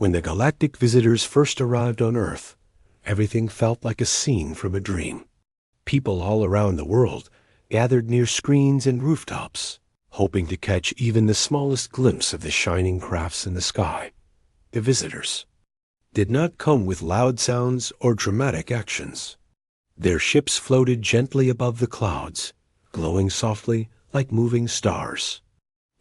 When the Galactic visitors first arrived on Earth, everything felt like a scene from a dream. People all around the world gathered near screens and rooftops, hoping to catch even the smallest glimpse of the shining crafts in the sky. The visitors did not come with loud sounds or dramatic actions. Their ships floated gently above the clouds, glowing softly like moving stars.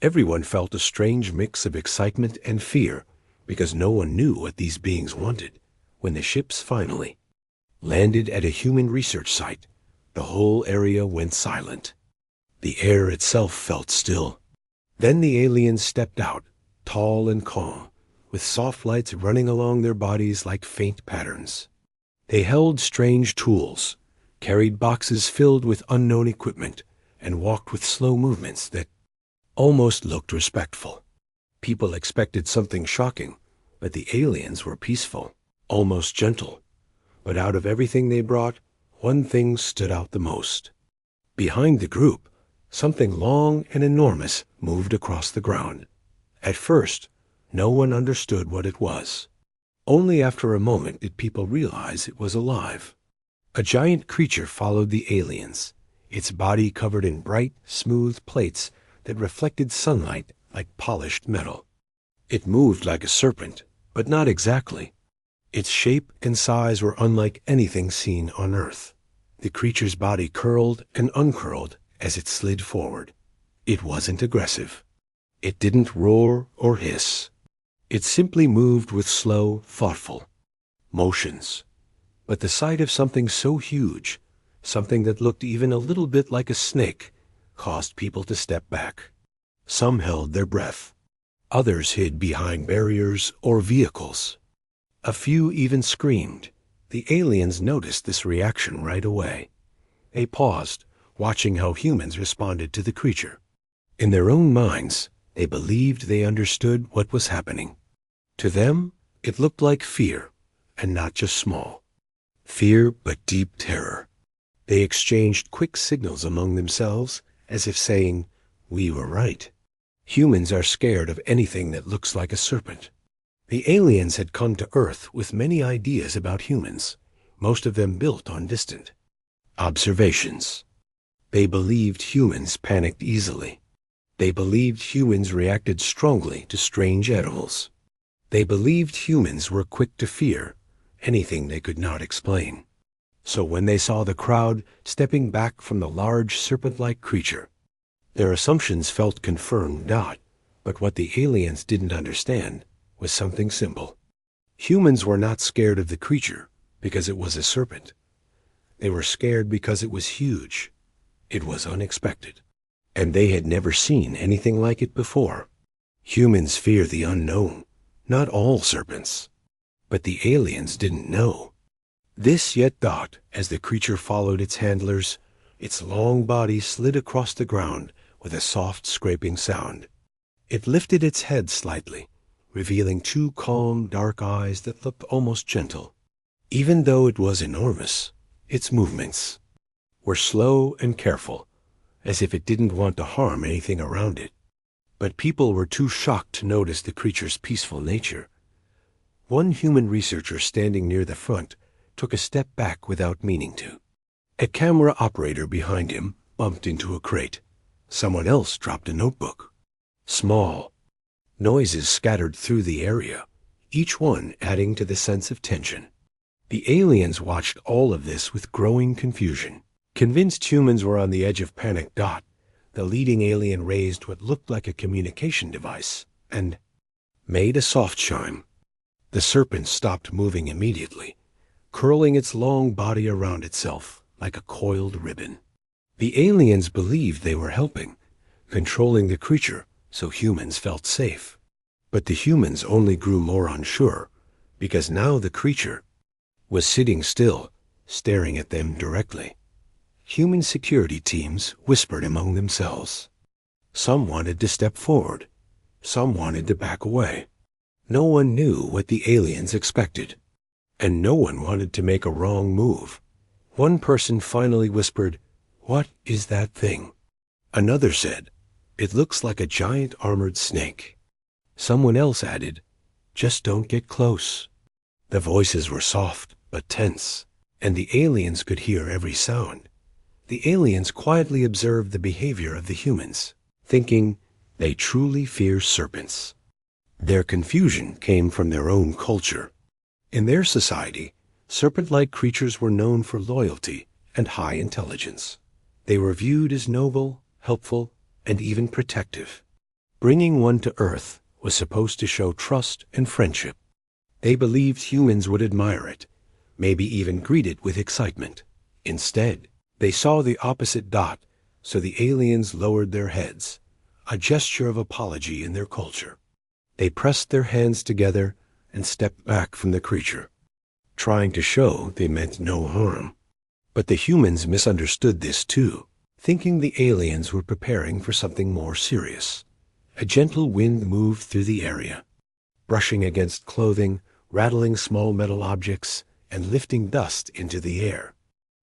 Everyone felt a strange mix of excitement and fear because no one knew what these beings wanted. When the ships finally landed at a human research site, the whole area went silent. The air itself felt still. Then the aliens stepped out, tall and calm, with soft lights running along their bodies like faint patterns. They held strange tools, carried boxes filled with unknown equipment, and walked with slow movements that almost looked respectful. People expected something shocking, but the aliens were peaceful, almost gentle. But out of everything they brought, one thing stood out the most. Behind the group, something long and enormous moved across the ground. At first, no one understood what it was. Only after a moment did people realize it was alive. A giant creature followed the aliens, its body covered in bright, smooth plates that reflected sunlight like polished metal. It moved like a serpent, but not exactly. Its shape and size were unlike anything seen on Earth. The creature's body curled and uncurled as it slid forward. It wasn't aggressive. It didn't roar or hiss. It simply moved with slow, thoughtful motions. But the sight of something so huge, something that looked even a little bit like a snake, caused people to step back. Some held their breath. Others hid behind barriers or vehicles. A few even screamed. The aliens noticed this reaction right away. They paused, watching how humans responded to the creature. In their own minds, they believed they understood what was happening. To them, it looked like fear, and not just small. Fear, but deep terror. They exchanged quick signals among themselves, as if saying, "We were right. Humans are scared of anything that looks like a serpent." The aliens had come to Earth with many ideas about humans, most of them built on distant observations. They believed humans panicked easily. They believed humans reacted strongly to strange animals. They believed humans were quick to fear anything they could not explain. So when they saw the crowd stepping back from the large serpent-like creature, their assumptions felt confirmed not, but what the aliens didn't understand was something simple. Humans were not scared of the creature because it was a serpent. They were scared because it was huge. It was unexpected, and they had never seen anything like it before. Humans fear the unknown, not all serpents. But the aliens didn't know. This yet thought, as the creature followed its handlers, its long body slid across the ground with a soft scraping sound. It lifted its head slightly, revealing two calm, dark eyes that looked almost gentle. Even though it was enormous, its movements were slow and careful, as if it didn't want to harm anything around it. But people were too shocked to notice the creature's peaceful nature. One human researcher standing near the front took a step back without meaning to. A camera operator behind him bumped into a crate. Someone else dropped a notebook. Small noises scattered through the area, each one adding to the sense of tension. The aliens watched all of this with growing confusion. Convinced humans were on the edge of panic. The leading alien raised what looked like a communication device and made a soft chime. The serpent stopped moving immediately, curling its long body around itself like a coiled ribbon. The aliens believed they were helping, controlling the creature so humans felt safe. But the humans only grew more unsure, because now the creature was sitting still, staring at them directly. Human security teams whispered among themselves. Some wanted to step forward. Some wanted to back away. No one knew what the aliens expected, and no one wanted to make a wrong move. One person finally whispered, "What is that thing?" Another said, "It looks like a giant armored snake." Someone else added, Just don't get close." The voices were soft but tense, and the aliens could hear every sound. The aliens quietly observed the behavior of the humans, thinking they truly fear serpents. Their confusion came from their own culture. In their society, serpent-like creatures were known for loyalty and high intelligence. They were viewed as noble, helpful, and even protective. Bringing one to Earth was supposed to show trust and friendship. They believed humans would admire it, maybe even greet it with excitement. Instead, they saw the opposite dot, so the aliens lowered their heads, a gesture of apology in their culture. They pressed their hands together and stepped back from the creature, trying to show they meant no harm. But the humans misunderstood this too, thinking the aliens were preparing for something more serious. A gentle wind moved through the area, brushing against clothing, rattling small metal objects, and lifting dust into the air.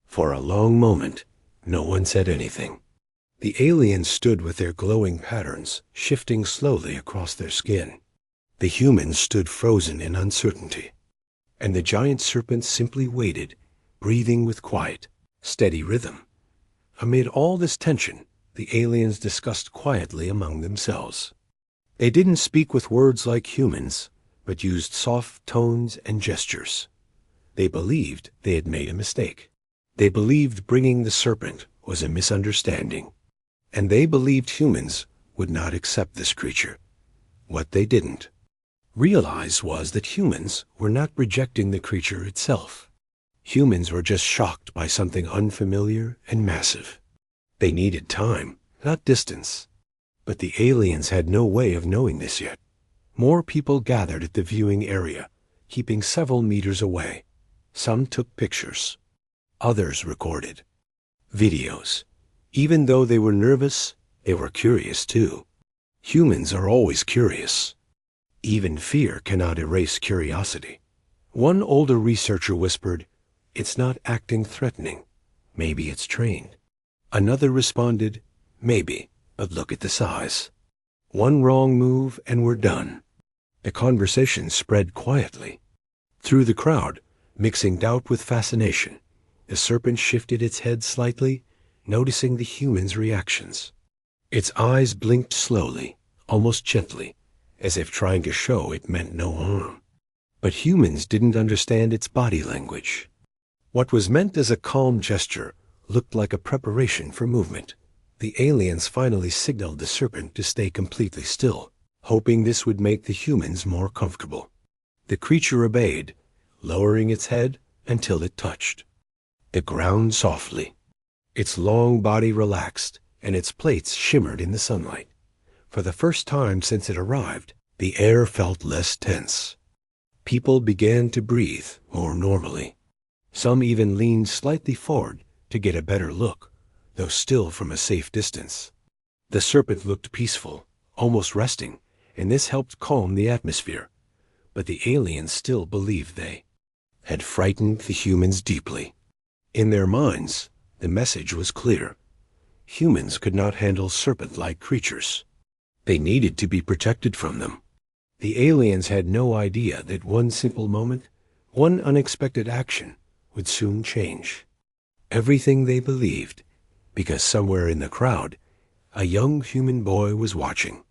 For a long moment, no one said anything. The aliens stood with their glowing patterns shifting slowly across their skin. The humans stood frozen in uncertainty, and the giant serpent simply waited, breathing with quiet, steady rhythm. Amid all this tension, the aliens discussed quietly among themselves. They didn't speak with words like humans, but used soft tones and gestures. They believed they had made a mistake. They believed bringing the serpent was a misunderstanding, and they believed humans would not accept this creature. What they didn't realize was that humans were not rejecting the creature itself. Humans were just shocked by something unfamiliar and massive. They needed time, not distance. But the aliens had no way of knowing this yet. More people gathered at the viewing area, keeping several meters away. Some took pictures. Others recorded videos. Even though they were nervous, they were curious too. Humans are always curious. Even fear cannot erase curiosity. One older researcher whispered, "It's not acting threatening. Maybe it's trained." Another responded, "Maybe, but look at the size. One wrong move and we're done." The conversation spread quietly. Through the crowd, mixing doubt with fascination, the serpent shifted its head slightly, noticing the humans' reactions. Its eyes blinked slowly, almost gently, as if trying to show it meant no harm. But humans didn't understand its body language. What was meant as a calm gesture looked like a preparation for movement. The aliens finally signaled the serpent to stay completely still, hoping this would make the humans more comfortable. The creature obeyed, lowering its head until it touched the ground softly. Its long body relaxed, and its plates shimmered in the sunlight. For the first time since it arrived, the air felt less tense. People began to breathe more normally. Some even leaned slightly forward to get a better look, though still from a safe distance. The serpent looked peaceful, almost resting, and this helped calm the atmosphere. But the aliens still believed they had frightened the humans deeply. In their minds, the message was clear. Humans could not handle serpent-like creatures. They needed to be protected from them. The aliens had no idea that one simple moment, one unexpected action, would soon change everything they believed, because somewhere in the crowd, a young human boy was watching.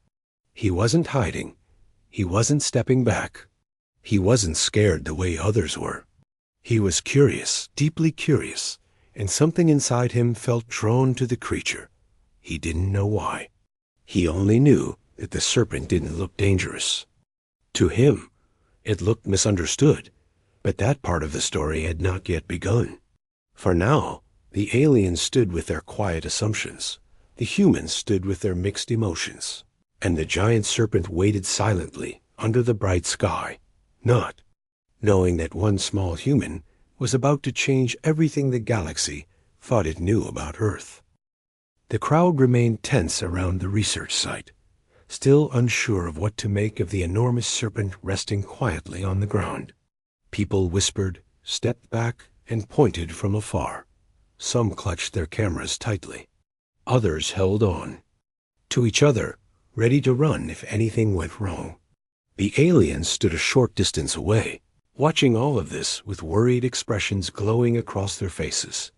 He wasn't hiding. He wasn't stepping back. He wasn't scared the way others were. He was curious, deeply curious, and something inside him felt drawn to the creature. He didn't know why. He only knew that the serpent didn't look dangerous. To him, it looked misunderstood, but that part of the story had not yet begun. For now, the aliens stood with their quiet assumptions. The humans stood with their mixed emotions. And the giant serpent waited silently under the bright sky, not knowing that one small human was about to change everything the galaxy thought it knew about Earth. The crowd remained tense around the research site, still unsure of what to make of the enormous serpent resting quietly on the ground. People whispered, stepped back, and pointed from afar. Some clutched their cameras tightly. Others held on to each other, ready to run if anything went wrong. The aliens stood a short distance away, watching all of this with worried expressions glowing across their faces.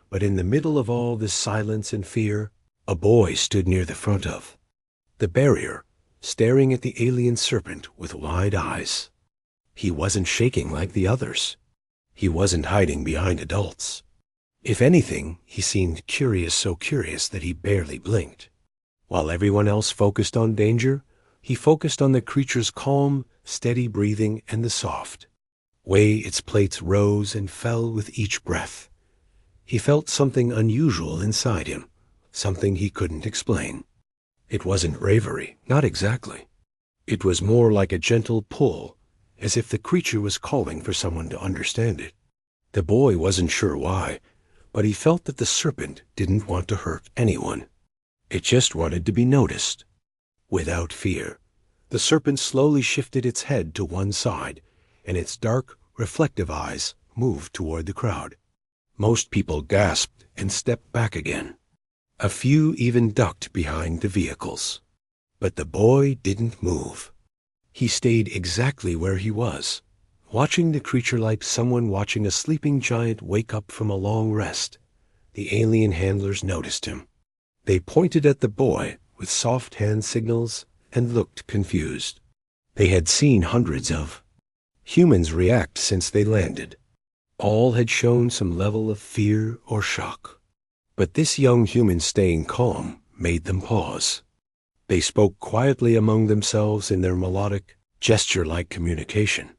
But in the middle of all this silence and fear, a boy stood near the front of the barrier, staring at the alien serpent with wide eyes. He wasn't shaking like the others. He wasn't hiding behind adults. If anything, he seemed curious, so curious that he barely blinked. While everyone else focused on danger, he focused on the creature's calm, steady breathing and the soft way its plates rose and fell with each breath. He felt something unusual inside him, something he couldn't explain. It wasn't bravery, not exactly. It was more like a gentle pull, as if the creature was calling for someone to understand it. The boy wasn't sure why, but he felt that the serpent didn't want to hurt anyone. It just wanted to be noticed. Without fear, the serpent slowly shifted its head to one side, and its dark, reflective eyes moved toward the crowd. Most people gasped and stepped back again. A few even ducked behind the vehicles. But the boy didn't move. He stayed exactly where he was, watching the creature like someone watching a sleeping giant wake up from a long rest. The alien handlers noticed him. They pointed at the boy with soft hand signals and looked confused. They had seen hundreds of humans react since they landed. All had shown some level of fear or shock. But this young human staying calm made them pause. They spoke quietly among themselves in their melodic, gesture-like communication.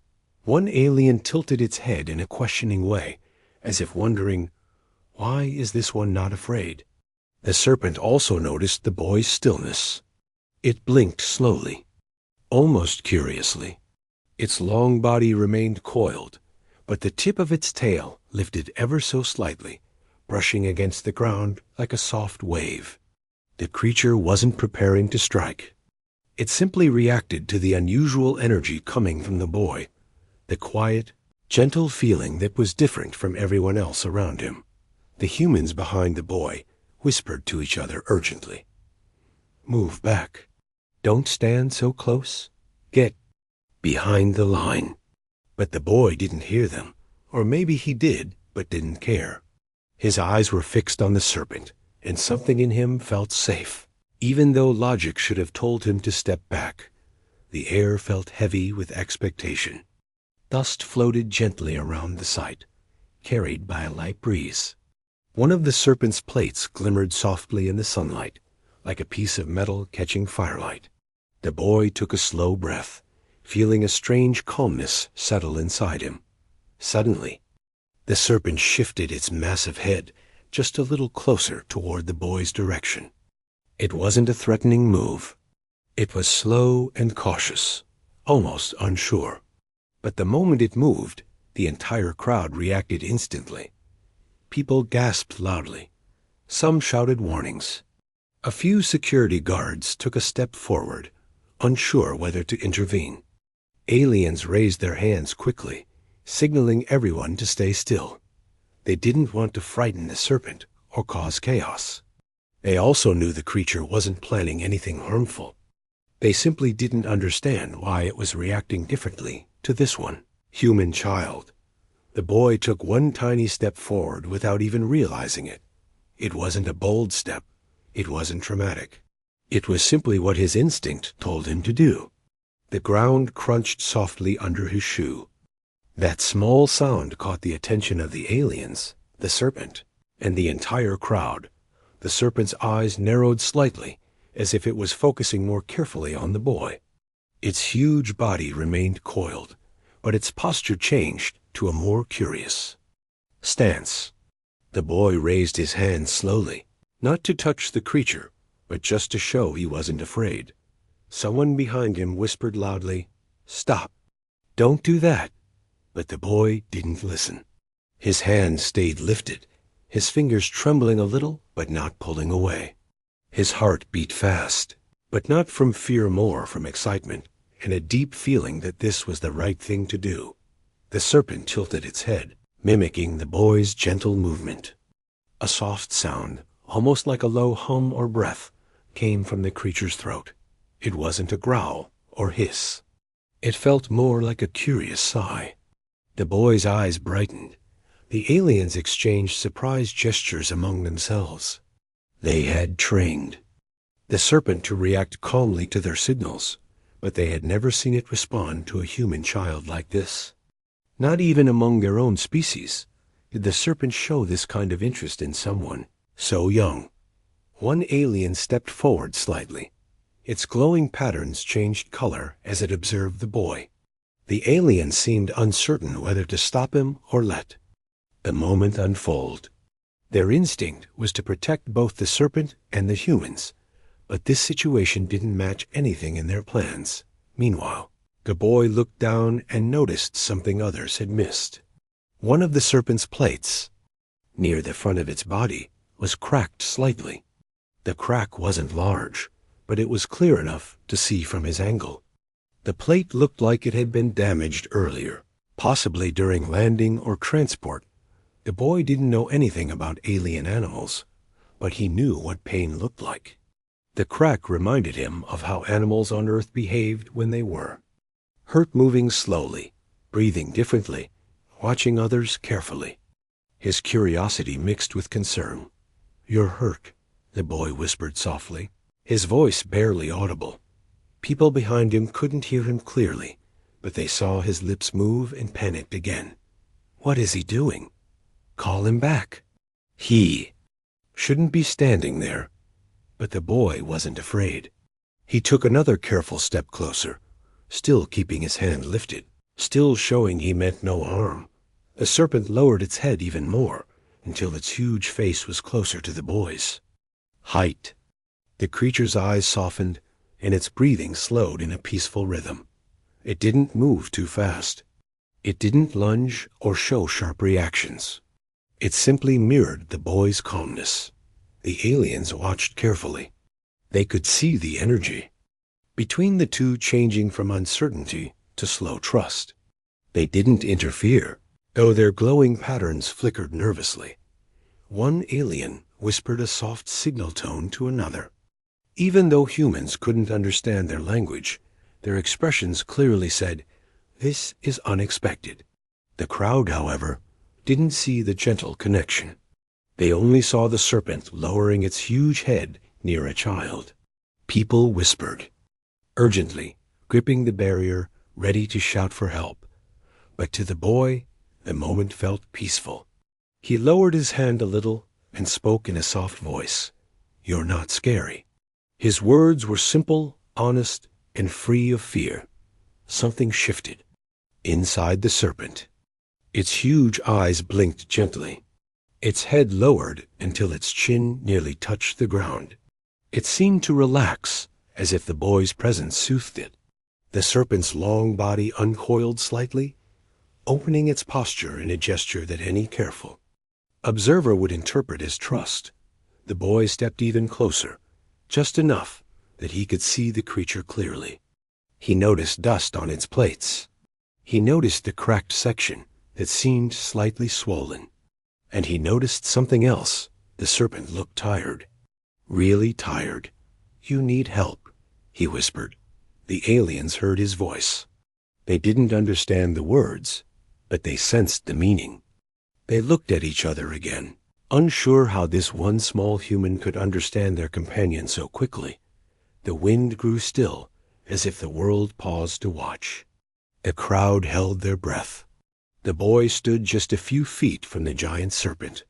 One alien tilted its head in a questioning way, as if wondering, why is this one not afraid? The serpent also noticed the boy's stillness. It blinked slowly, almost curiously. Its long body remained coiled, but the tip of its tail lifted ever so slightly, brushing against the ground like a soft wave. The creature wasn't preparing to strike. It simply reacted to the unusual energy coming from the boy, the quiet, gentle feeling that was different from everyone else around him. The humans behind the boy whispered to each other urgently. "Move back. Don't stand so close. Get behind the line." But the boy didn't hear them, or maybe he did, but didn't care. His eyes were fixed on the serpent, and something in him felt safe, even though logic should have told him to step back. The air felt heavy with expectation. Dust floated gently around the site, carried by a light breeze. One of the serpent's plates glimmered softly in the sunlight, like a piece of metal catching firelight. The boy took a slow breath, feeling a strange calmness settle inside him. Suddenly, the serpent shifted its massive head just a little closer toward the boy's direction. It wasn't a threatening move. It was slow and cautious, almost unsure. But the moment it moved, the entire crowd reacted instantly. People gasped loudly. Some shouted warnings. A few security guards took a step forward, unsure whether to intervene. Aliens raised their hands quickly, signaling everyone to stay still. They didn't want to frighten the serpent or cause chaos. They also knew the creature wasn't planning anything harmful. They simply didn't understand why it was reacting differently to this one, human child. The boy took one tiny step forward without even realizing it. It wasn't a bold step. It wasn't dramatic. It was simply what his instinct told him to do. The ground crunched softly under his shoe. That small sound caught the attention of the aliens, the serpent, and the entire crowd. The serpent's eyes narrowed slightly, as if it was focusing more carefully on the boy. Its huge body remained coiled, but its posture changed to a more curious stance. The boy raised his hand slowly, not to touch the creature, but just to show he wasn't afraid. Someone behind him whispered loudly, "Stop! Don't do that!" But the boy didn't listen. His hand stayed lifted, his fingers trembling a little but not pulling away. His heart beat fast, but not from fear, more from excitement and a deep feeling that this was the right thing to do. The serpent tilted its head, mimicking the boy's gentle movement. A soft sound, almost like a low hum or breath, came from the creature's throat. It wasn't a growl or hiss. It felt more like a curious sigh. The boy's eyes brightened. The aliens exchanged surprised gestures among themselves. They had trained the serpent to react calmly to their signals, but they had never seen it respond to a human child like this. Not even among their own species did the serpent show this kind of interest in someone so young. One alien stepped forward slightly. Its glowing patterns changed color as it observed the boy. The alien seemed uncertain whether to stop him or let the moment unfold. Their instinct was to protect both the serpent and the humans, but this situation didn't match anything in their plans. Meanwhile, the boy looked down and noticed something others had missed. One of the serpent's plates, near the front of its body, was cracked slightly. The crack wasn't large, but it was clear enough to see from his angle. The plate looked like it had been damaged earlier, possibly during landing or transport. The boy didn't know anything about alien animals, but he knew what pain looked like. The crack reminded him of how animals on Earth behaved when they were hurt, moving slowly, breathing differently, watching others carefully. His curiosity mixed with concern. "You're hurt," the boy whispered softly, his voice barely audible. People behind him couldn't hear him clearly, but they saw his lips move and panicked again. What is he doing? Call him back. He shouldn't be standing there. But the boy wasn't afraid. He took another careful step closer, still keeping his hand lifted, still showing he meant no harm. The serpent lowered its head even more, until its huge face was closer to the boy's. Height. The creature's eyes softened, and its breathing slowed in a peaceful rhythm. It didn't move too fast. It didn't lunge or show sharp reactions. It simply mirrored the boy's calmness. The aliens watched carefully. They could see the energy between the two changing from uncertainty to slow trust. They didn't interfere, though their glowing patterns flickered nervously. One alien whispered a soft signal tone to another. Even though humans couldn't understand their language, their expressions clearly said, "This is unexpected." The crowd, however, didn't see the gentle connection. They only saw the serpent lowering its huge head near a child. People whispered, urgently, gripping the barrier, ready to shout for help. But to the boy, the moment felt peaceful. He lowered his hand a little and spoke in a soft voice. "You're not scary." His words were simple, honest, and free of fear. Something shifted inside the serpent. Its huge eyes blinked gently. Its head lowered until its chin nearly touched the ground. It seemed to relax, as if the boy's presence soothed it. The serpent's long body uncoiled slightly, opening its posture in a gesture that any careful observer would interpret as trust. The boy stepped even closer, just enough that he could see the creature clearly. He noticed dust on its plates. He noticed the cracked section that seemed slightly swollen. And he noticed something else. The serpent looked tired. Really tired. "You need help," he whispered. The aliens heard his voice. They didn't understand the words, but they sensed the meaning. They looked at each other again, unsure how this one small human could understand their companion so quickly. The wind grew still, as if the world paused to watch. The crowd held their breath. The boy stood just a few feet from the giant serpent,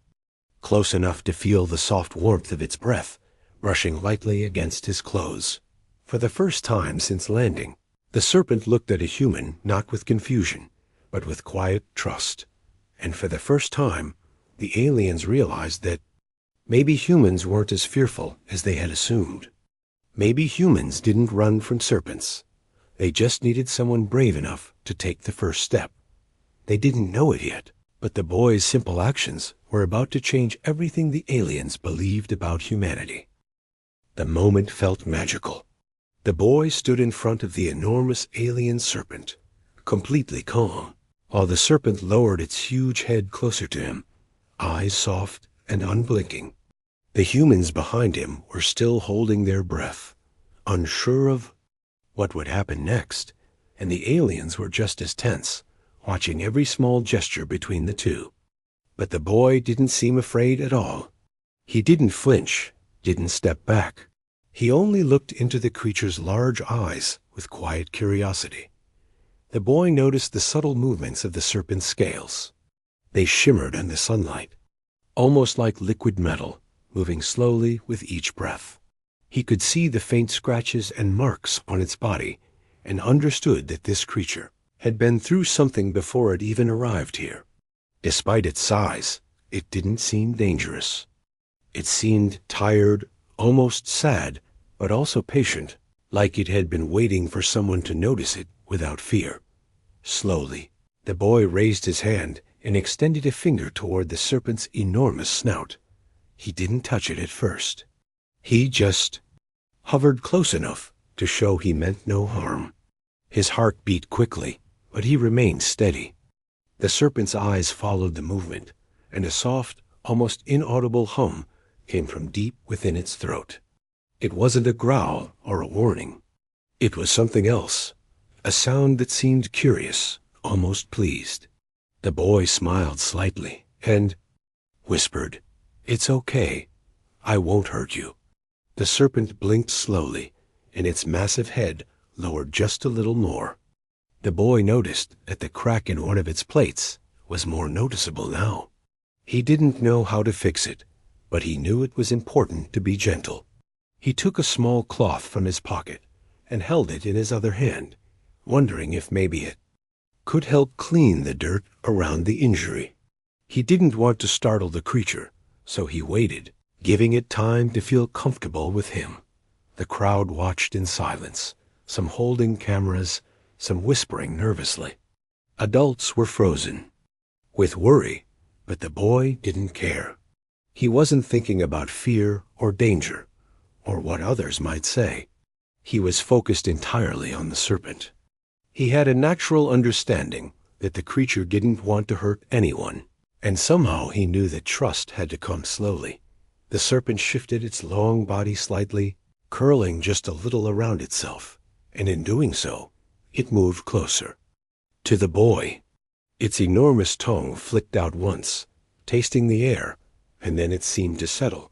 close enough to feel the soft warmth of its breath brushing lightly against his clothes. For the first time since landing, the serpent looked at a human not with confusion, but with quiet trust. And for the first time, the aliens realized that maybe humans weren't as fearful as they had assumed. Maybe humans didn't run from serpents. They just needed someone brave enough to take the first step. They didn't know it yet, but the boy's simple actions were about to change everything the aliens believed about humanity. The moment felt magical. The boy stood in front of the enormous alien serpent, completely calm, while the serpent lowered its huge head closer to him, eyes soft and unblinking. The humans behind him were still holding their breath, unsure of what would happen next, and the aliens were just as tense, watching every small gesture between the two. But the boy didn't seem afraid at all. He didn't flinch, didn't step back. He only looked into the creature's large eyes with quiet curiosity. The boy noticed the subtle movements of the serpent's scales. They shimmered in the sunlight, almost like liquid metal, moving slowly with each breath. He could see the faint scratches and marks on its body, and understood that this creature had been through something before it even arrived here. Despite its size, it didn't seem dangerous. It seemed tired, almost sad, but also patient, like it had been waiting for someone to notice it without fear. Slowly, the boy raised his hand and extended a finger toward the serpent's enormous snout. He didn't touch it at first. He just hovered close enough to show he meant no harm. His heart beat quickly, but he remained steady. The serpent's eyes followed the movement, and a soft, almost inaudible hum came from deep within its throat. It wasn't a growl or a warning. It was something else, a sound that seemed curious, almost pleased. The boy smiled slightly and whispered, "It's okay. I won't hurt you." The serpent blinked slowly, and its massive head lowered just a little more. The boy noticed that the crack in one of its plates was more noticeable now. He didn't know how to fix it, but he knew it was important to be gentle. He took a small cloth from his pocket and held it in his other hand, wondering if maybe it could help clean the dirt around the injury. He didn't want to startle the creature, so he waited, giving it time to feel comfortable with him. The crowd watched in silence, some holding cameras, some whispering nervously. Adults were frozen with worry, but the boy didn't care. He wasn't thinking about fear or danger, or what others might say. He was focused entirely on the serpent. He had a natural understanding that the creature didn't want to hurt anyone, and somehow he knew that trust had to come slowly. The serpent shifted its long body slightly, curling just a little around itself, and in doing so, it moved closer. To the boy, its enormous tongue flicked out once, tasting the air, and then it seemed to settle,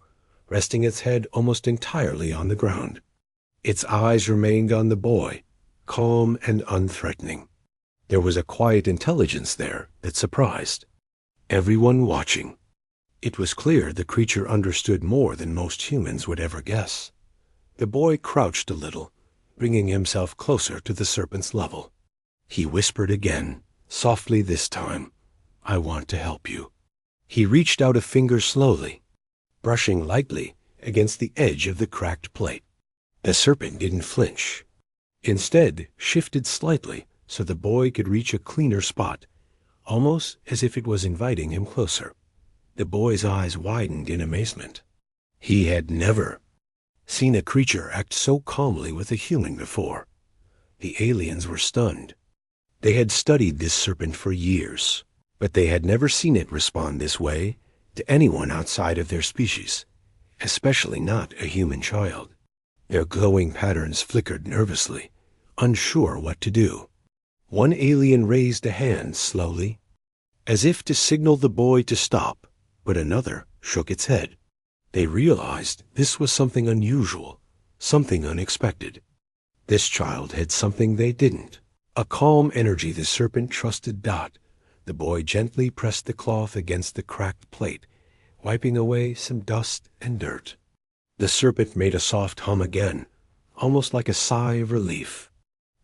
resting its head almost entirely on the ground. Its eyes remained on the boy, calm and unthreatening. There was a quiet intelligence there that surprised everyone watching. It was clear the creature understood more than most humans would ever guess. The boy crouched a little, bringing himself closer to the serpent's level. He whispered again, softly this time, "I want to help you." He reached out a finger slowly, brushing lightly against the edge of the cracked plate. The serpent didn't flinch. Instead, shifted slightly so the boy could reach a cleaner spot, almost as if it was inviting him closer. The boy's eyes widened in amazement. He had never seen a creature act so calmly with a human before. The aliens were stunned. They had studied this serpent for years, but they had never seen it respond this way to anyone outside of their species, especially not a human child. Their glowing patterns flickered nervously, unsure what to do. One alien raised a hand slowly, as if to signal the boy to stop, but another shook its head. They realized this was something unusual, something unexpected. This child had something they didn't. A calm energy the serpent trusted Dot. The boy gently pressed the cloth against the cracked plate, wiping away some dust and dirt. The serpent made a soft hum again, almost like a sigh of relief.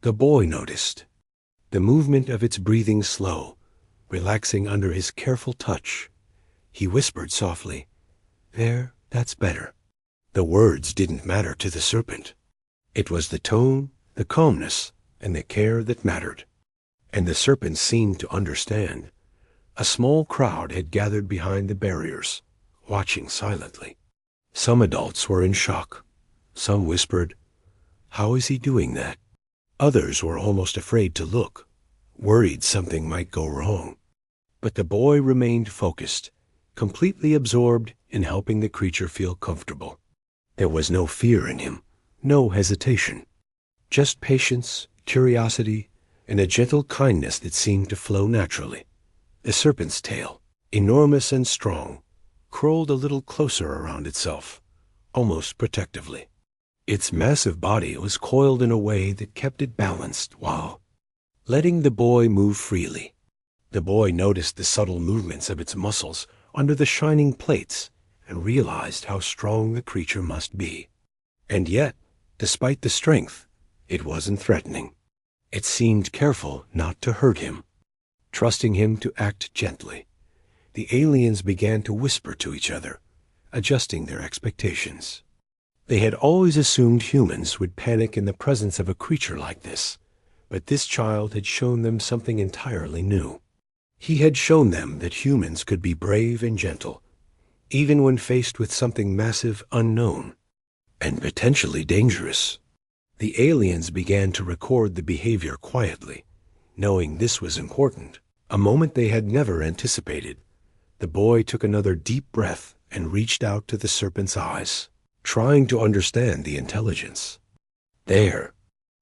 The boy noticed the movement of its breathing slow, relaxing under his careful touch. He whispered softly, "There, that's better." The words didn't matter to the serpent. It was the tone, the calmness, and the care that mattered. And the serpent seemed to understand. A small crowd had gathered behind the barriers, watching silently. Some adults were in shock. Some whispered, "How is he doing that?" Others were almost afraid to look, worried something might go wrong. But the boy remained focused, completely absorbed in helping the creature feel comfortable. There was no fear in him, no hesitation, just patience, curiosity, and a gentle kindness that seemed to flow naturally. The serpent's tail, enormous and strong, curled a little closer around itself, almost protectively. Its massive body was coiled in a way that kept it balanced while letting the boy move freely. The boy noticed the subtle movements of its muscles under the shining plates and realized how strong the creature must be. And yet, despite the strength, it wasn't threatening. It seemed careful not to hurt him, trusting him to act gently. The aliens began to whisper to each other, adjusting their expectations. They had always assumed humans would panic in the presence of a creature like this, but this child had shown them something entirely new. He had shown them that humans could be brave and gentle, even when faced with something massive, unknown, and potentially dangerous. The aliens began to record the behavior quietly, knowing this was important, a moment they had never anticipated. The boy took another deep breath and reached out to the serpent's eyes, trying to understand the intelligence. There,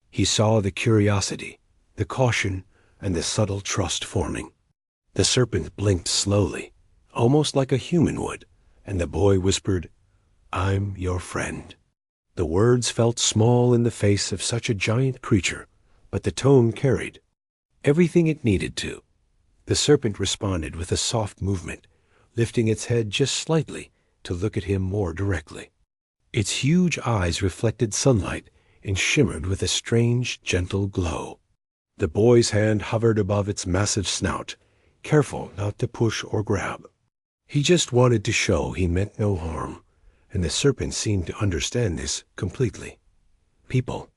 he saw the curiosity, the caution, and the subtle trust forming. The serpent blinked slowly, almost like a human would, and the boy whispered, "I'm your friend." The words felt small in the face of such a giant creature, but the tone carried everything it needed to. The serpent responded with a soft movement, lifting its head just slightly to look at him more directly. Its huge eyes reflected sunlight and shimmered with a strange, gentle glow. The boy's hand hovered above its massive snout, careful not to push or grab. He just wanted to show he meant no harm, and the serpent seemed to understand this completely. People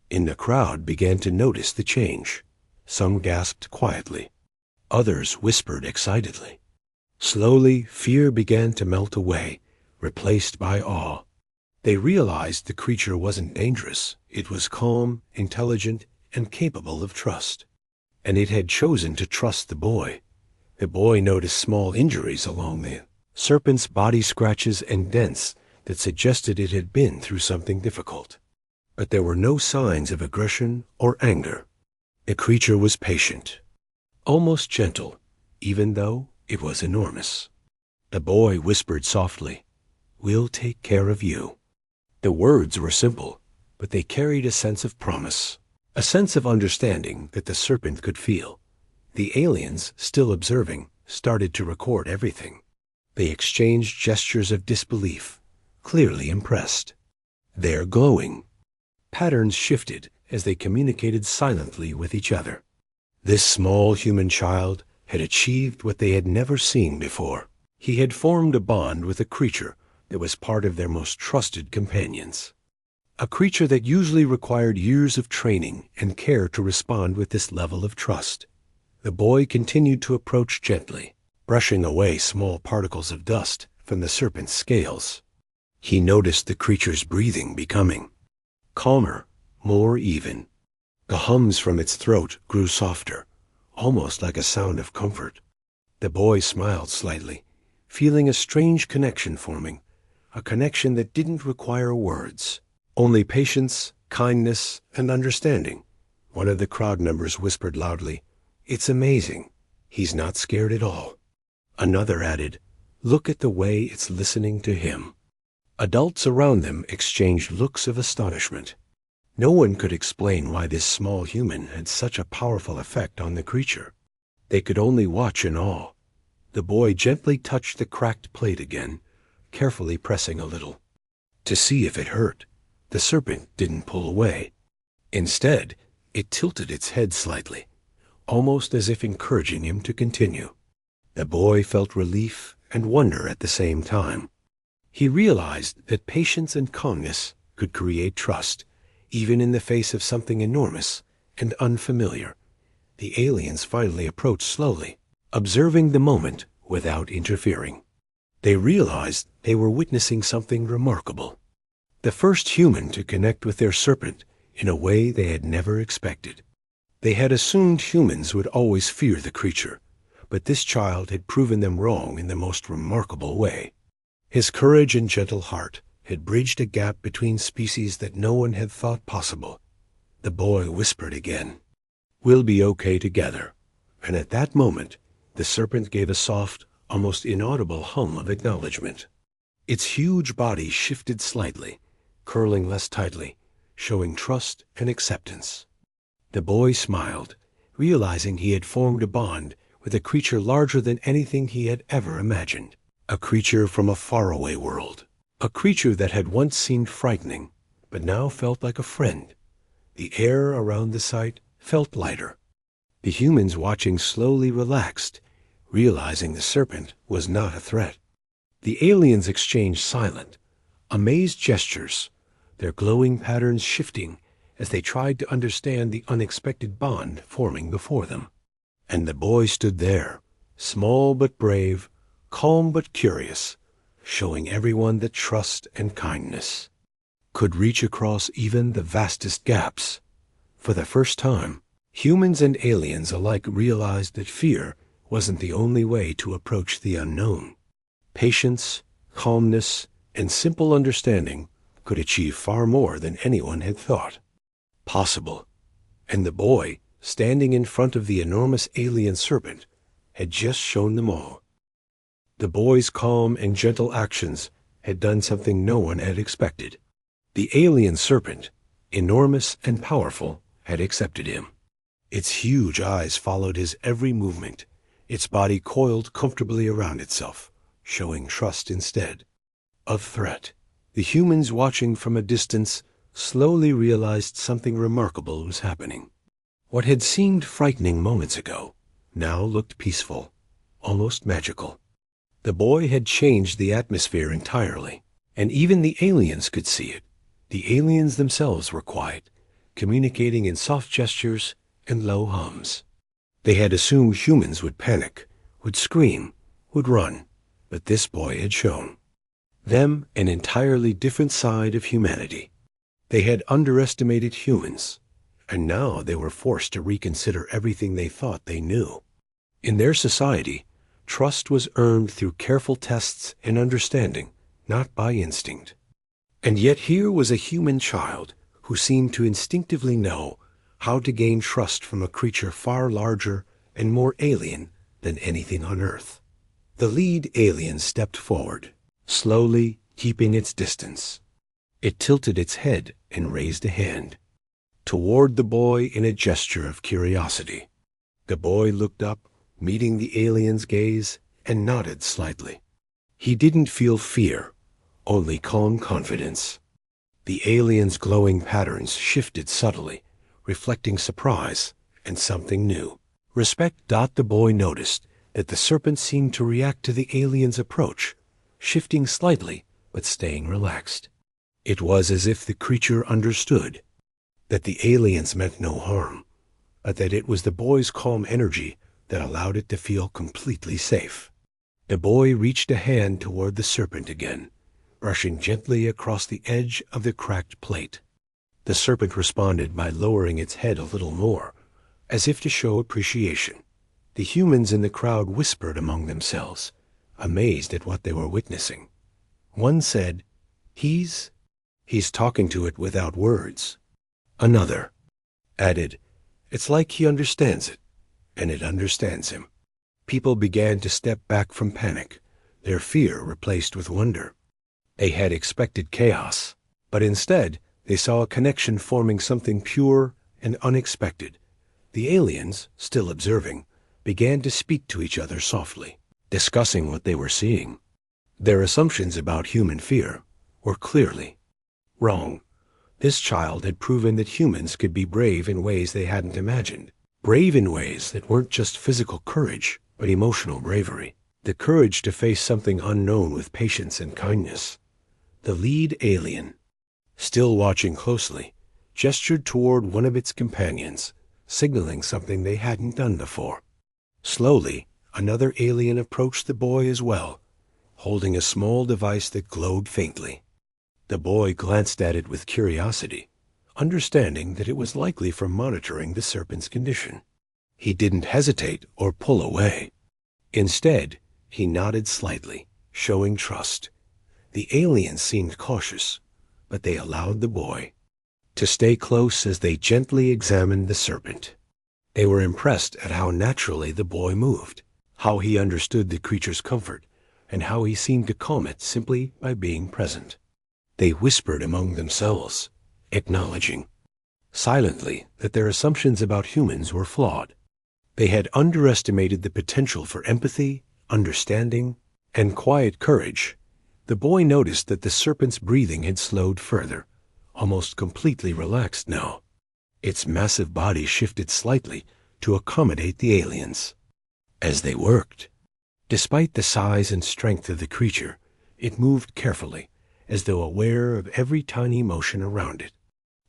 in the crowd began to notice the change. Some gasped quietly. Others whispered excitedly. Slowly, fear began to melt away, replaced by awe. They realized the creature wasn't dangerous. It was calm, intelligent, and capable of trust. And it had chosen to trust the boy. The boy noticed small injuries along the serpent's body, scratches and dents that suggested it had been through something difficult. But there were no signs of aggression or anger. The creature was patient, almost gentle, even though it was enormous. The boy whispered softly, "We'll take care of you." The words were simple, but they carried a sense of promise, a sense of understanding that the serpent could feel. The aliens, still observing, started to record everything. They exchanged gestures of disbelief, clearly impressed. Their glowing patterns shifted as they communicated silently with each other. This small human child had achieved what they had never seen before. He had formed a bond with a creature that was part of their most trusted companions. A creature that usually required years of training and care to respond with this level of trust. The boy continued to approach gently, brushing away small particles of dust from the serpent's scales. He noticed the creature's breathing becoming calmer, more even. The hums from its throat grew softer, almost like a sound of comfort. The boy smiled slightly, feeling a strange connection forming, a connection that didn't require words, only patience, kindness, and understanding. One of the crowd members whispered loudly, "It's amazing. He's not scared at all." Another added, "Look at the way it's listening to him." Adults around them exchanged looks of astonishment. No one could explain why this small human had such a powerful effect on the creature. They could only watch in awe. The boy gently touched the cracked plate again, carefully pressing a little, to see if it hurt. The serpent didn't pull away. Instead, it tilted its head slightly, almost as if encouraging him to continue. The boy felt relief and wonder at the same time. He realized that patience and calmness could create trust, even in the face of something enormous and unfamiliar. The aliens finally approached slowly, observing the moment without interfering. They realized they were witnessing something remarkable. The first human to connect with their serpent in a way they had never expected. They had assumed humans would always fear the creature, but this child had proven them wrong in the most remarkable way. His courage and gentle heart had bridged a gap between species that no one had thought possible. The boy whispered again, We'll be okay together. And at that moment, the serpent gave a soft, almost inaudible hum of acknowledgement. Its huge body shifted slightly, curling less tightly, showing trust and acceptance. The boy smiled, realizing he had formed a bond with a creature larger than anything he had ever imagined. A creature from a faraway world. A creature that had once seemed frightening, but now felt like a friend. The air around the site felt lighter. The humans watching slowly relaxed, realizing the serpent was not a threat. The aliens exchanged silent, amazed gestures, their glowing patterns shifting as they tried to understand the unexpected bond forming before them. And the boy stood there, small but brave, calm but curious, showing everyone that trust and kindness could reach across even the vastest gaps. For the first time, humans and aliens alike realized that fear wasn't the only way to approach the unknown. Patience, calmness, and simple understanding could achieve far more than anyone had thought possible. And the boy, standing in front of the enormous alien serpent, had just shown them all. The boy's calm and gentle actions had done something no one had expected. The alien serpent, enormous and powerful, had accepted him. Its huge eyes followed his every movement, its body coiled comfortably around itself, showing trust instead of threat. The humans watching from a distance slowly realized something remarkable was happening. What had seemed frightening moments ago now looked peaceful, almost magical. The boy had changed the atmosphere entirely, and even the aliens could see it. The aliens themselves were quiet, communicating in soft gestures and low hums. They had assumed humans would panic, would scream, would run, but this boy had shown them an entirely different side of humanity. They had underestimated humans, and now they were forced to reconsider everything they thought they knew. In their society, trust was earned through careful tests and understanding, not by instinct. And yet here was a human child who seemed to instinctively know how to gain trust from a creature far larger and more alien than anything on Earth. The lead alien stepped forward, slowly keeping its distance. It tilted its head and raised a hand toward the boy in a gesture of curiosity. The boy looked up, meeting the alien's gaze, and nodded slightly. He didn't feel fear, only calm confidence. The alien's glowing patterns shifted subtly, reflecting surprise and something new. Respect. The boy noticed that the serpent seemed to react to the alien's approach, shifting slightly but staying relaxed. It was as if the creature understood that the aliens meant no harm, but that it was the boy's calm energy that allowed it to feel completely safe. The boy reached a hand toward the serpent again, brushing gently across the edge of the cracked plate. The serpent responded by lowering its head a little more, as if to show appreciation. The humans in the crowd whispered among themselves, amazed at what they were witnessing. One said, He's talking to it without words." Another added, "It's like he understands it, and it understands him." People began to step back from panic, their fear replaced with wonder. They had expected chaos, but instead they saw a connection forming, something pure and unexpected. The aliens, still observing, began to speak to each other softly, discussing what they were seeing. Their assumptions about human fear were clearly wrong. This child had proven that humans could be brave in ways they hadn't imagined. Brave in ways that weren't just physical courage, but emotional bravery. The courage to face something unknown with patience and kindness. The lead alien, still watching closely, gestured toward one of its companions, signaling something they hadn't done before. Slowly, another alien approached the boy as well, holding a small device that glowed faintly. The boy glanced at it with curiosity, understanding that it was likely for monitoring the serpent's condition. He didn't hesitate or pull away. Instead, he nodded slightly, showing trust. The aliens seemed cautious, but they allowed the boy to stay close as they gently examined the serpent. They were impressed at how naturally the boy moved, how he understood the creature's comfort, and how he seemed to calm it simply by being present. They whispered among themselves, acknowledging silently that their assumptions about humans were flawed. They had underestimated the potential for empathy, understanding, and quiet courage. The boy noticed that the serpent's breathing had slowed further, almost completely relaxed now. Its massive body shifted slightly to accommodate the aliens. As they worked, despite the size and strength of the creature, it moved carefully, as though aware of every tiny motion around it.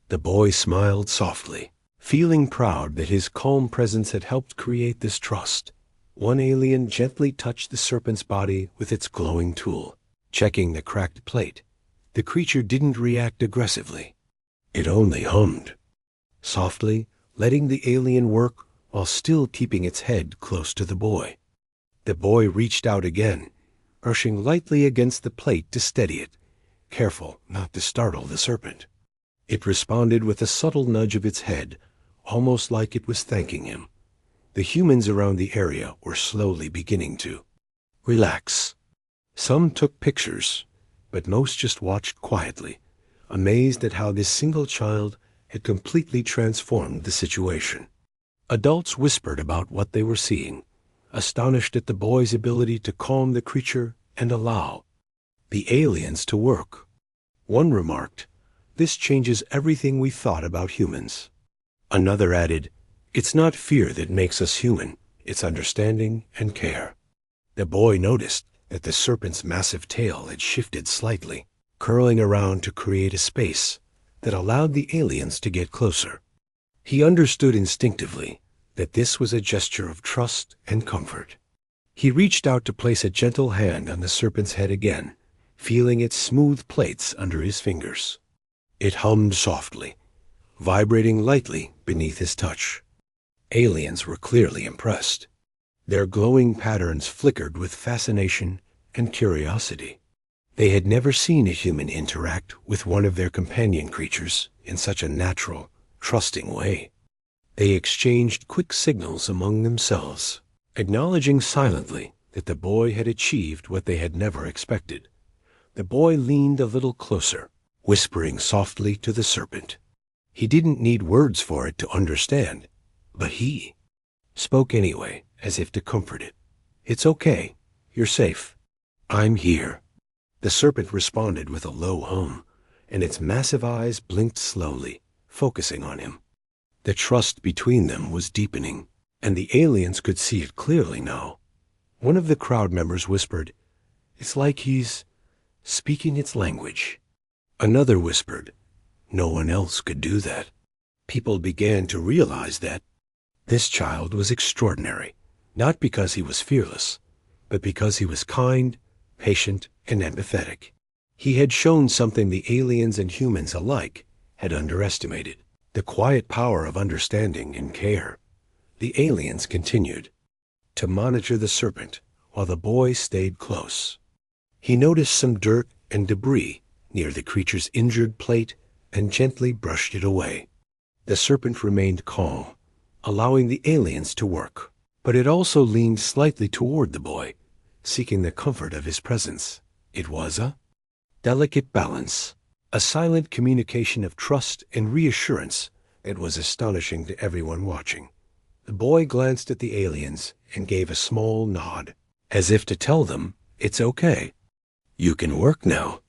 The boy smiled softly, feeling proud that his calm presence had helped create this trust. One alien gently touched the serpent's body with its glowing tool, checking the cracked plate. The creature didn't react aggressively. It only hummed, softly, letting the alien work while still keeping its head close to the boy. The boy reached out again, brushing lightly against the plate to steady it, careful not to startle the serpent. It responded with a subtle nudge of its head, almost like it was thanking him. The humans around the area were slowly beginning to relax. Some took pictures, but most just watched quietly, amazed at how this single child had completely transformed the situation. Adults whispered about what they were seeing, astonished at the boy's ability to calm the creature and allow the aliens to work. One remarked, "This changes everything we thought about humans." Another added, "It's not fear that makes us human, it's understanding and care." The boy noticed that the serpent's massive tail had shifted slightly, curling around to create a space that allowed the aliens to get closer. He understood instinctively that this was a gesture of trust and comfort. He reached out to place a gentle hand on the serpent's head again, feeling its smooth plates under his fingers. It hummed softly, vibrating lightly beneath his touch. Aliens were clearly impressed. Their glowing patterns flickered with fascination and curiosity. They had never seen a human interact with one of their companion creatures in such a natural, trusting way. They exchanged quick signals among themselves, acknowledging silently that the boy had achieved what they had never expected. The boy leaned a little closer, whispering softly to the serpent. He didn't need words for it to understand, but he spoke anyway, as if to comfort it. "It's okay. You're safe. I'm here." The serpent responded with a low hum, and its massive eyes blinked slowly, focusing on him. The trust between them was deepening, and the aliens could see it clearly now. One of the crowd members whispered, "It's like he's speaking its language." Another whispered, "No one else could do that." People began to realize that this child was extraordinary, not because he was fearless, but because he was kind, patient, and empathetic. He had shown something the aliens and humans alike had underestimated, the quiet power of understanding and care. The aliens continued to monitor the serpent while the boy stayed close. He noticed some dirt and debris near the creature's injured plate and gently brushed it away. The serpent remained calm, allowing the aliens to work, but it also leaned slightly toward the boy, seeking the comfort of his presence. It was a delicate balance, a silent communication of trust and reassurance that was astonishing to everyone watching. The boy glanced at the aliens and gave a small nod, as if to tell them, "It's okay. You can work now."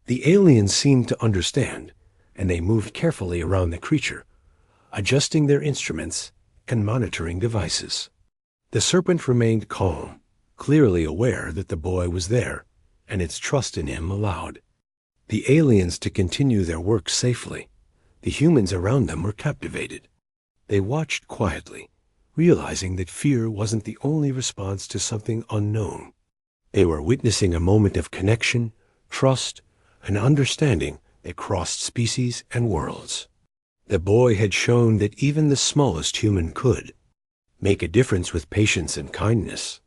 The aliens seemed to understand, and they moved carefully around the creature, adjusting their instruments and monitoring devices. The serpent remained calm, clearly aware that the boy was there, and its trust in him allowed the aliens to continue their work safely. The humans around them were captivated. They watched quietly, realizing that fear wasn't the only response to something unknown. They were witnessing a moment of connection, trust, and understanding that crossed species and worlds. The boy had shown that even the smallest human could make a difference with patience and kindness.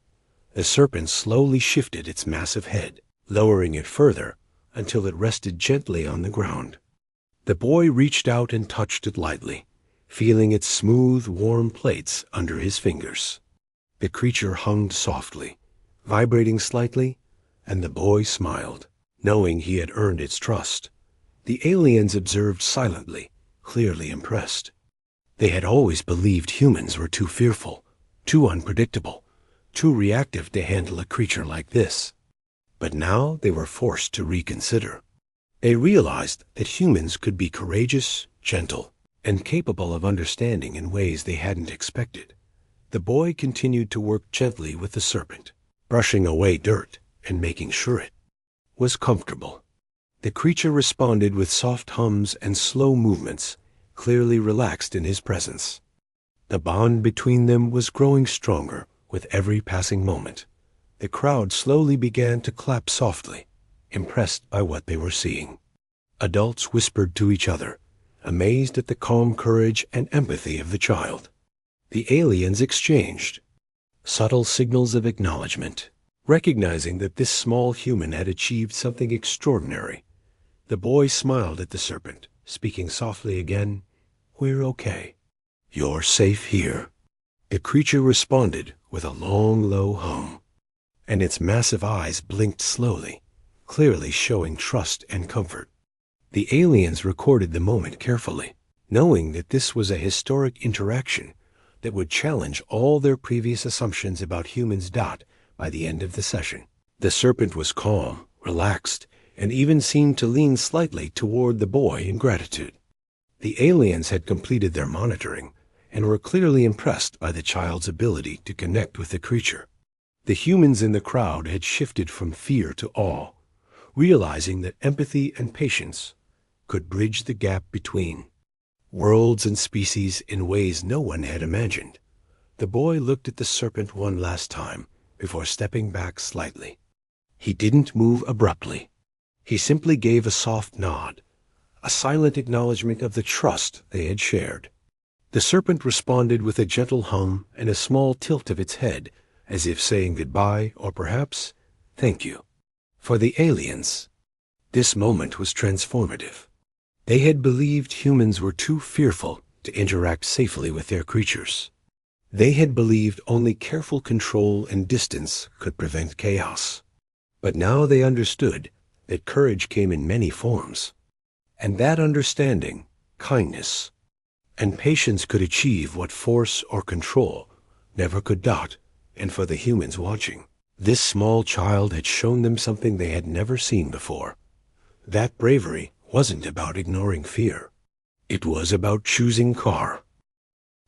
The serpent slowly shifted its massive head, lowering it further until it rested gently on the ground. The boy reached out and touched it lightly, feeling its smooth, warm plates under his fingers. The creature hummed softly, vibrating slightly, and the boy smiled, knowing he had earned its trust. The aliens observed silently, clearly impressed. They had always believed humans were too fearful, too unpredictable, too reactive to handle a creature like this. But now they were forced to reconsider. They realized that humans could be courageous, gentle, and capable of understanding in ways they hadn't expected. The boy continued to work gently with the serpent, brushing away dirt and making sure it was comfortable. The creature responded with soft hums and slow movements, clearly relaxed in his presence. The bond between them was growing stronger with every passing moment. The crowd slowly began to clap softly, impressed by what they were seeing. Adults whispered to each other, amazed at the calm courage and empathy of the child. The aliens exchanged subtle signals of acknowledgement, recognizing that this small human had achieved something extraordinary. The boy smiled at the serpent, speaking softly again, "We're okay. You're safe here." The creature responded with a long, low hum, and its massive eyes blinked slowly, clearly showing trust and comfort. The aliens recorded the moment carefully, knowing that this was a historic interaction that would challenge all their previous assumptions about humans. By the end of the session, the serpent was calm, relaxed, and even seemed to lean slightly toward the boy in gratitude. The aliens had completed their monitoring and were clearly impressed by the child's ability to connect with the creature. The humans in the crowd had shifted from fear to awe, realizing that empathy and patience could bridge the gap between worlds and species in ways no one had imagined. The boy looked at the serpent one last time before stepping back slightly. He didn't move abruptly. He simply gave a soft nod, a silent acknowledgement of the trust they had shared. The serpent responded with a gentle hum and a small tilt of its head, as if saying goodbye or perhaps thank you. For the aliens, this moment was transformative. They had believed humans were too fearful to interact safely with their creatures. They had believed only careful control and distance could prevent chaos. But now they understood that courage came in many forms, and that understanding, kindness, and patience could achieve what force or control never could. And for the humans watching, this small child had shown them something they had never seen before. That bravery wasn't about ignoring fear. It was about choosing car.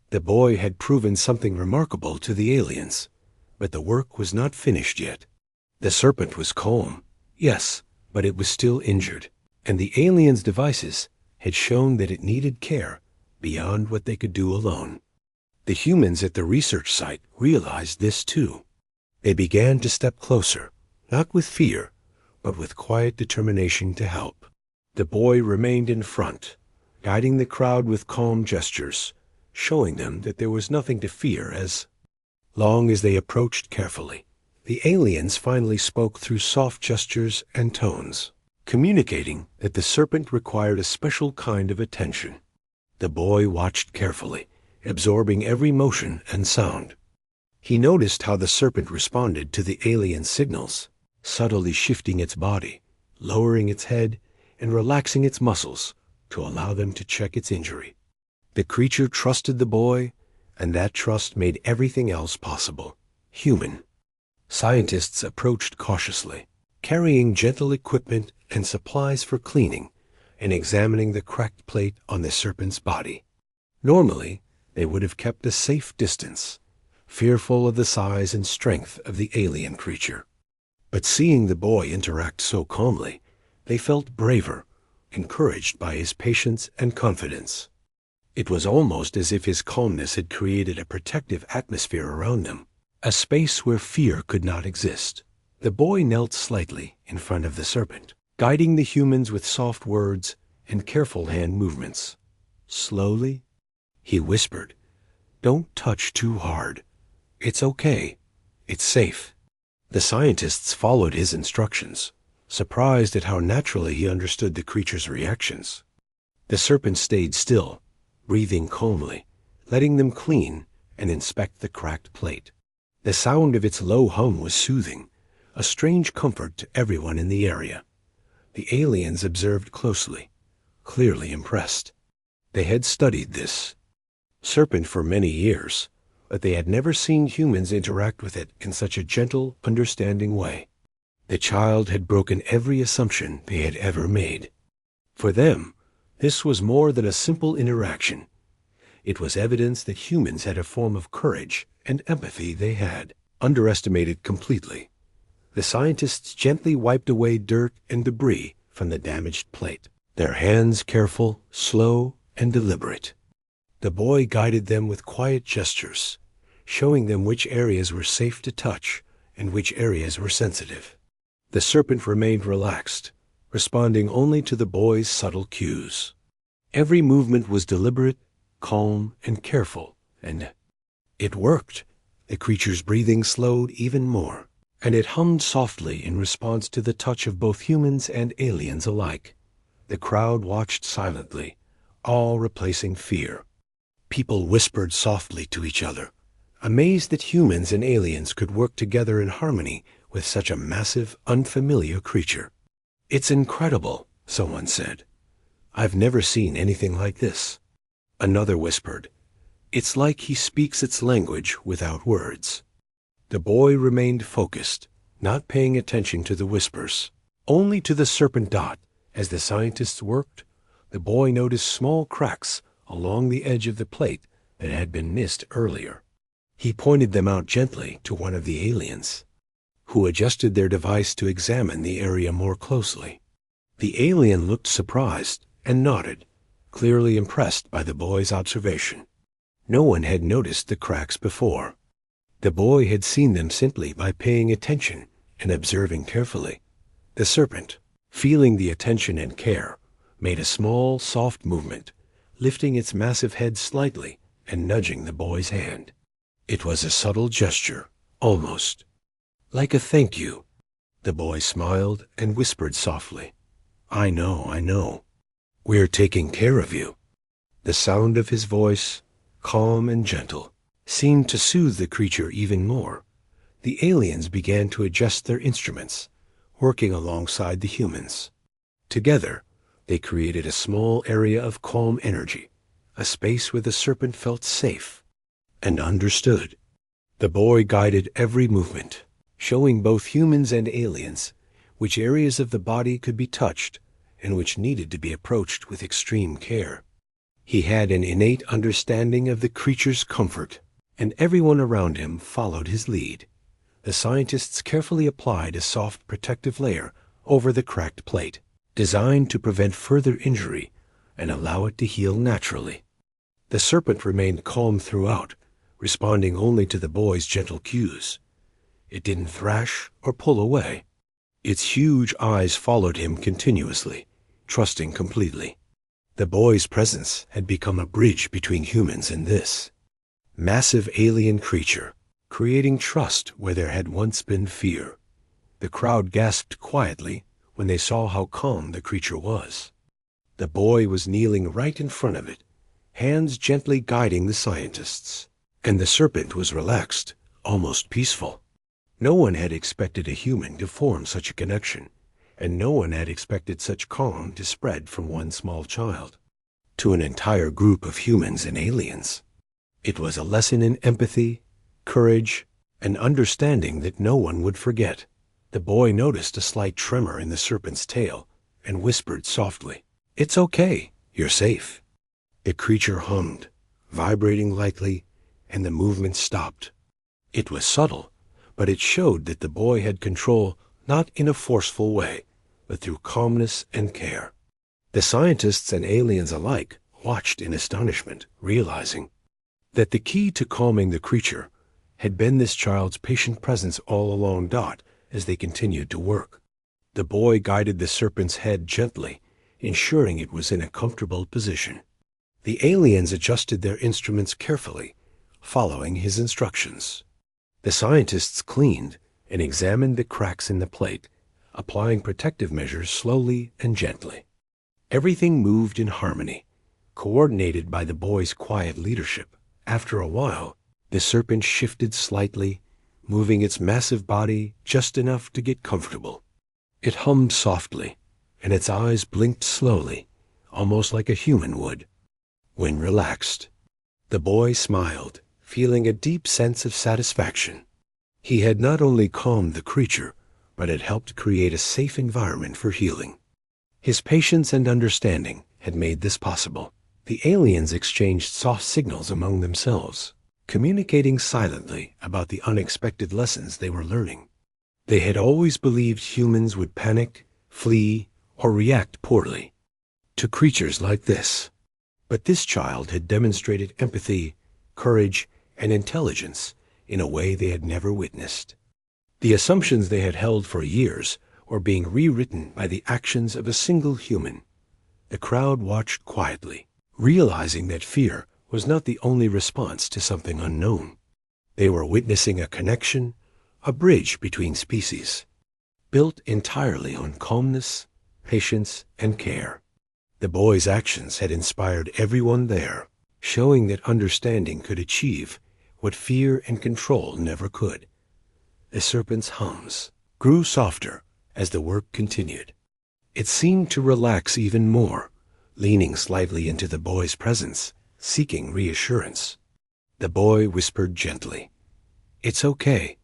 The boy had proven something remarkable to the aliens, but the work was not finished yet. The serpent was calm, yes, but it was still injured, and the aliens' devices had shown that it needed care beyond what they could do alone. The humans at the research site realized this too. They began to step closer, not with fear, but with quiet determination to help. The boy remained in front, guiding the crowd with calm gestures, showing them that there was nothing to fear as long as they approached carefully. The aliens finally spoke through soft gestures and tones, communicating that the serpent required a special kind of attention. The boy watched carefully, absorbing every motion and sound. He noticed how the serpent responded to the alien signals, subtly shifting its body, lowering its head, and relaxing its muscles to allow them to check its injury. The creature trusted the boy, and that trust made everything else possible. Human. Scientists approached cautiously, carrying gentle equipment and supplies for cleaning and examining the cracked plate on the serpent's body. Normally, they would have kept a safe distance, fearful of the size and strength of the alien creature. But seeing the boy interact so calmly, they felt braver, encouraged by his patience and confidence. It was almost as if his calmness had created a protective atmosphere around them, a space where fear could not exist. The boy knelt slightly in front of the serpent, guiding the humans with soft words and careful hand movements. Slowly, he whispered, "Don't touch too hard. It's okay. It's safe." The scientists followed his instructions, surprised at how naturally he understood the creature's reactions. The serpent stayed still, breathing calmly, letting them clean and inspect the cracked plate. The sound of its low hum was soothing, a strange comfort to everyone in the area. The aliens observed closely, clearly impressed. They had studied this Serpent for many years, but they had never seen humans interact with it in such a gentle, understanding way. The child had broken every assumption they had ever made. For them, this was more than a simple interaction. It was evidence that humans had a form of courage and empathy they had underestimated completely. The scientists gently wiped away dirt and debris from the damaged plate, their hands careful, slow, and deliberate. The boy guided them with quiet gestures, showing them which areas were safe to touch and which areas were sensitive. The serpent remained relaxed, responding only to the boy's subtle cues. Every movement was deliberate, calm, and careful, and it worked. The creature's breathing slowed even more, and it hummed softly in response to the touch of both humans and aliens alike. The crowd watched silently, awe replacing fear. People whispered softly to each other, amazed that humans and aliens could work together in harmony with such a massive, unfamiliar creature. "It's incredible," someone said. "I've never seen anything like this." Another whispered, "It's like he speaks its language without words." The boy remained focused, not paying attention to the whispers, only to the serpent dot. As the scientists worked, the boy noticed small cracks along the edge of the plate that had been missed earlier. He pointed them out gently to one of the aliens, who adjusted their device to examine the area more closely. The alien looked surprised and nodded, clearly impressed by the boy's observation. No one had noticed the cracks before. The boy had seen them simply by paying attention and observing carefully. The serpent, feeling the attention and care, made a small, soft movement, lifting its massive head slightly and nudging the boy's hand. It was a subtle gesture, almost like a thank you. The boy smiled and whispered softly, I know. We're taking care of you." The sound of his voice, calm and gentle, seemed to soothe the creature even more. The aliens began to adjust their instruments, working alongside the humans. Together, they created a small area of calm energy, a space where the serpent felt safe and understood. The boy guided every movement, showing both humans and aliens which areas of the body could be touched and which needed to be approached with extreme care. He had an innate understanding of the creature's comfort, and everyone around him followed his lead. The scientists carefully applied a soft protective layer over the cracked plate, designed to prevent further injury and allow it to heal naturally. The serpent remained calm throughout, responding only to the boy's gentle cues. It didn't thrash or pull away. Its huge eyes followed him continuously, trusting completely. The boy's presence had become a bridge between humans and this massive alien creature, creating trust where there had once been fear. The crowd gasped quietly when they saw how calm the creature was. The boy was kneeling right in front of it, hands gently guiding the scientists, and the serpent was relaxed, almost peaceful. No one had expected a human to form such a connection, and no one had expected such calm to spread from one small child to an entire group of humans and aliens. It was a lesson in empathy, courage, and understanding that no one would forget. The boy noticed a slight tremor in the serpent's tail and whispered softly, "It's okay, you're safe." The creature hummed, vibrating lightly, and the movement stopped. It was subtle, but it showed that the boy had control not in a forceful way, but through calmness and care. The scientists and aliens alike watched in astonishment, realizing that the key to calming the creature had been this child's patient presence all along Dot as they continued to work. The boy guided the serpent's head gently, ensuring it was in a comfortable position. The aliens adjusted their instruments carefully, following his instructions. The scientists cleaned and examined the cracks in the plate, applying protective measures slowly and gently. Everything moved in harmony, Coordinated by the boy's quiet leadership, after a while, the serpent shifted slightly, moving its massive body just enough to get comfortable. It hummed softly, and its eyes blinked slowly, almost like a human would. When relaxed, the boy smiled, feeling a deep sense of satisfaction. He had not only calmed the creature, but had helped create a safe environment for healing. His patience and understanding had made this possible. The aliens exchanged soft signals among themselves, communicating silently about the unexpected lessons they were learning. They had always believed humans would panic, flee, or react poorly to creatures like this. But this child had demonstrated empathy, courage, and intelligence in a way they had never witnessed. The assumptions they had held for years were being rewritten by the actions of a single human. The crowd watched quietly, realizing that fear was not the only response to something unknown. They were witnessing a connection, a bridge between species, built entirely on calmness, patience, and care. The boy's actions had inspired everyone there, showing that understanding could achieve what fear and control never could. The serpent's hums grew softer as the work continued. It seemed to relax even more, leaning slightly into the boy's presence, seeking reassurance. The boy whispered gently, "It's okay.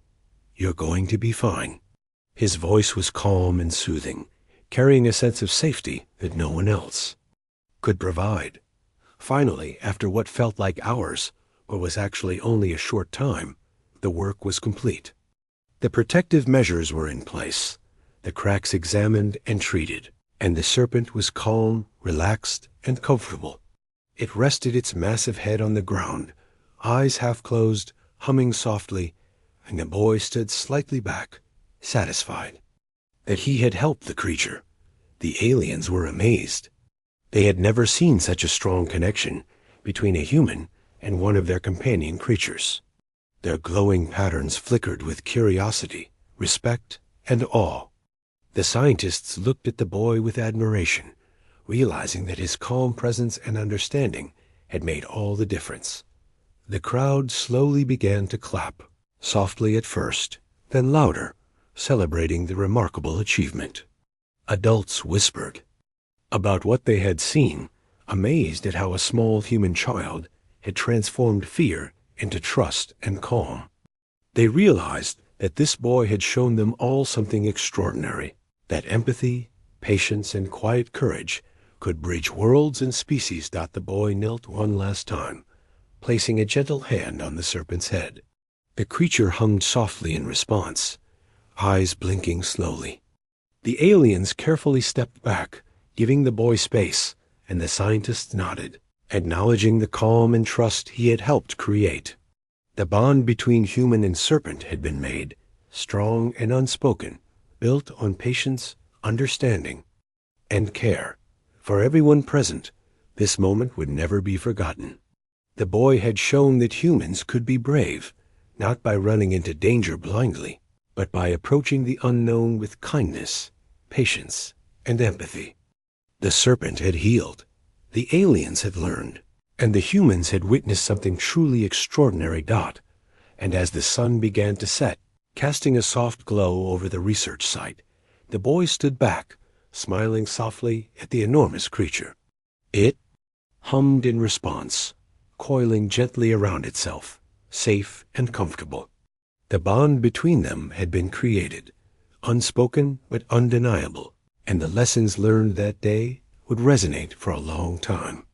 You're going to be fine." His voice was calm and soothing, carrying a sense of safety that no one else could provide. Finally, after what felt like hours, but was actually only a short time, the work was complete. The protective measures were in place, the cracks examined and treated, and the serpent was calm, relaxed, and comfortable. It rested its massive head on the ground, eyes half closed, humming softly, and the boy stood slightly back, satisfied that he had helped the creature. The aliens were amazed. They had never seen such a strong connection between a human and one of their companion creatures. Their glowing patterns flickered with curiosity, respect, and awe. The scientists looked at the boy with admiration, realizing that his calm presence and understanding had made all the difference. The crowd slowly began to clap, softly at first, then louder, celebrating the remarkable achievement. Adults whispered about what they had seen, amazed at how a small human child had transformed fear into trust and calm. They realized that this boy had shown them all something extraordinary, that empathy, patience, and quiet courage could bridge worlds and species. The boy knelt one last time, placing a gentle hand on the serpent's head. The creature hummed softly in response, eyes blinking slowly. The aliens carefully stepped back, giving the boy space, and the scientists nodded, acknowledging the calm and trust he had helped create. The bond between human and serpent had been made, strong and unspoken, built on patience, understanding, and care. For everyone present, this moment would never be forgotten. The boy had shown that humans could be brave, not by running into danger blindly, but by approaching the unknown with kindness, patience, and empathy. The serpent had healed, the aliens had learned, and the humans had witnessed something truly extraordinary. And as the sun began to set, casting a soft glow over the research site, the boy stood back, smiling softly at the enormous creature. It hummed in response, coiling gently around itself, safe and comfortable. The bond between them had been created, unspoken but undeniable, and the lessons learned that day would resonate for a long time.